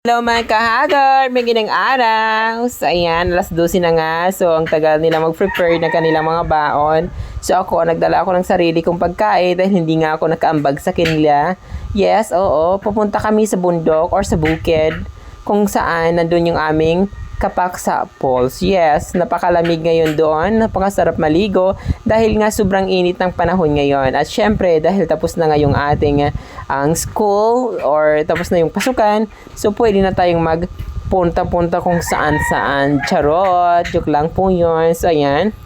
Hello mga kahagar! May ginang araw! So ayan, alas 12 na nga. So ang tagal nila mag-prepare na kanilang mga baon. So ako, nagdala ako ng sarili kong pagkain dahil hindi nga ako nakaambag sa kanila. Yes, oo, pupunta kami sa bundok or sa bukid kung saan nandun yung aming Kapaksa Falls. Yes, napakalamig ngayon doon, napakasarap maligo dahil nga sobrang init ng panahon ngayon. At syempre, dahil tapos na nga yung ating ang school or tapos na yung pasukan, so pwede na tayong magpunta-punta kung saan-saan. Charot, joke lang po yun. So ayan,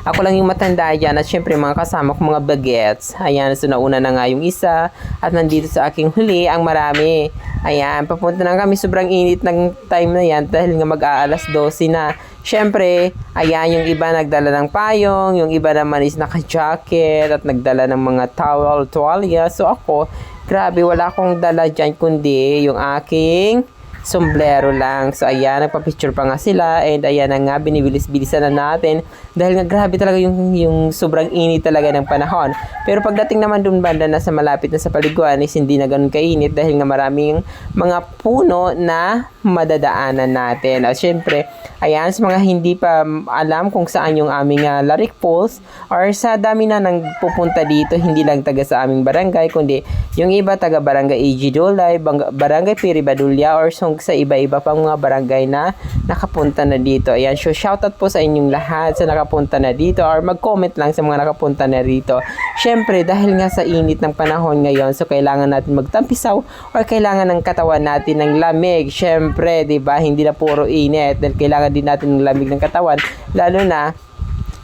ako lang yung matanda dyan at syempre mga kasama ko mga bagets. Ayan, so nauna na nga yung isa at nandito sa aking huli ang marami. Ayan, papunta na kami. Sobrang init ng time na yan dahil nga mag-aalas 12 na. Syempre, ayan, yung iba nagdala ng payong, yung iba naman is naka-jacket at nagdala ng mga towel, tuwalya. So ako, grabe, wala akong dala dyan kundi yung aking sombrero lang. So ayan, nagpa-picture pa nga sila and ayan na nga, binibilis-bilisan na natin dahil nga grabe talaga yung sobrang init talaga ng panahon. Pero pagdating naman dun banda na sa malapit na sa paliguan is hindi na ganun kainit dahil nga maraming mga puno na madadaanan natin. At syempre, ayan, sa mga hindi pa alam kung saan yung aming Laric Falls or sa dami na nang pupunta dito, hindi lang taga sa aming barangay kundi yung iba taga barangay AG Dulay, barangay Piribadulya or sa iba-iba pang mga barangay na nakapunta na dito. Ayan, so shoutout po sa inyong lahat sa nakapunta na dito or mag-comment lang sa mga nakapunta na dito. Syempre, dahil nga sa init ng panahon ngayon, so kailangan natin magtampisaw or kailangan ng katawan natin ng lamig. Syempre, 'di ba? Hindi na puro init dahil kailangan din natin ng lamig ng katawan, lalo na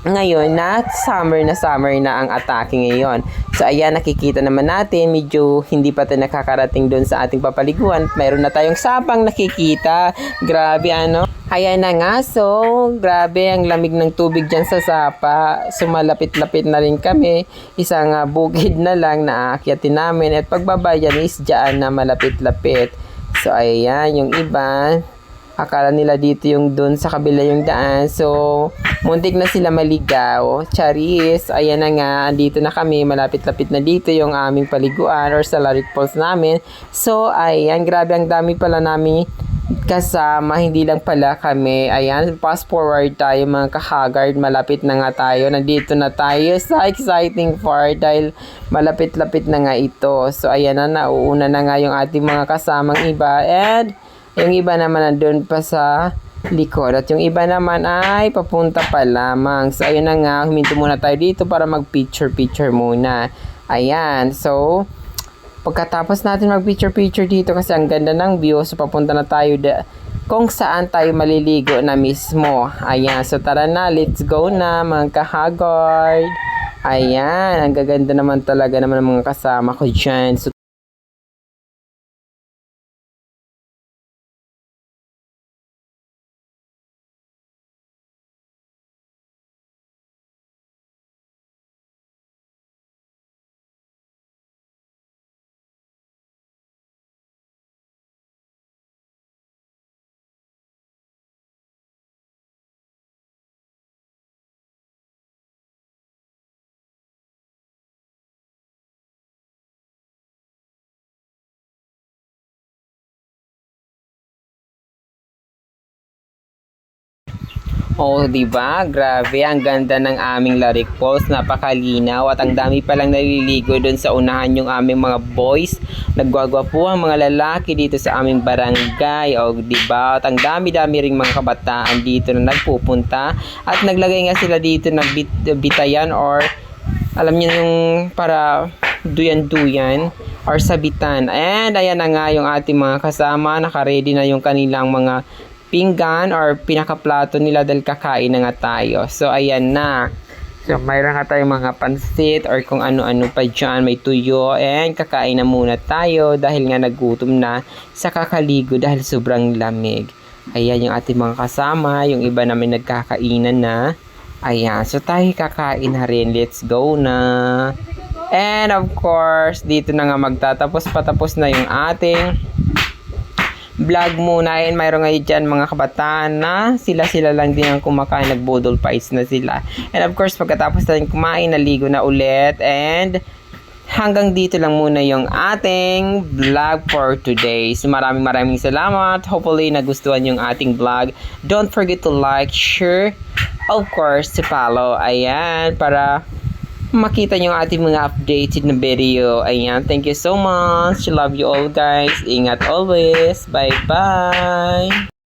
ngayon na summer na ang atake ngayon. So ayan, nakikita naman natin medyo hindi pa tayo nakakarating doon sa ating papaliguan. Mayroon na tayong sapang nakikita. Grabe ano. Ayan na nga, so grabe ang lamig ng tubig dyan sa sapa. So malapit-lapit na rin kami. Isang bukid na lang na aakyatin namin at pagbaba dyan is dyan na malapit-lapit. So ayan, yung iba akala nila dito yung dun sa kabila yung daan. So, muntik na sila maligaw. Charis, ayan na nga. Dito na kami. Malapit-lapit na dito yung aming paliguan or sa Laric Falls namin. So, ayan. Grabe, ang dami pala namin kasama. Hindi lang pala kami. Ayan, fast forward tayo mga kahagard. Malapit na nga tayo. Nandito na tayo sa exciting part dahil malapit-lapit na nga ito. So, ayan na. Nauuna na nga yung ating mga kasamang iba. And yung iba naman nandun pa sa likod. At yung iba naman ay papunta pa lamang. So, ayun na nga. Huminto muna tayo dito para mag-picture-picture muna. Ayan. So, pagkatapos natin mag-picture-picture dito kasi ang ganda ng view. So, papunta na tayo kung saan tayo maliligo na mismo. Ayan. So, tara na. Let's go na mga kahagard. Ayan. Ang gaganda naman talaga naman ng mga kasama ko dyan. So, oh, 'di ba? Grabe, ang ganda ng aming Laric Falls, napakalinaw at ang dami pa lang naliligo doon sa unahan yung aming mga boys. Nagwagwapuhan mga lalaki dito sa aming barangay. Oh, 'di ba? At ang dami-dami ring mga kabataan dito na nagpupunta at naglagay nga sila dito ng bitayan or alam niyo yung para duyan-duyan or sabitan. And ayan na nga yung ating mga kasama, naka-ready na yung kanilang mga pinggan or pinaka-plato nila dahil kakain na nga tayo. So, ayan na. So, mayroon nga tayong mga pansit or kung ano-ano pa dyan. May tuyo and kakain na muna tayo dahil nga nagutom na sa kakaligo dahil sobrang lamig. Ayan yung ating mga kasama. Yung iba namin nagkakainan na. Ayan. So, tayo kakain na rin. Let's go na. And of course, dito na nga patapos na yung ating vlog muna. And mayroon ngayon dyan mga kabataan na sila lang din ang kumakain, nagbudol pies na sila. And of course, pagkatapos natin kumain, naligo na ulit and hanggang dito lang muna yung ating vlog for today. So maraming salamat. Hopefully nagustuhan yung ating vlog. Don't forget to like, share, of course, to follow. Ayan, para makita nyo ang ating mga updated na video. Ayan, thank you so much. Love you all guys. Ingat always. Bye-bye.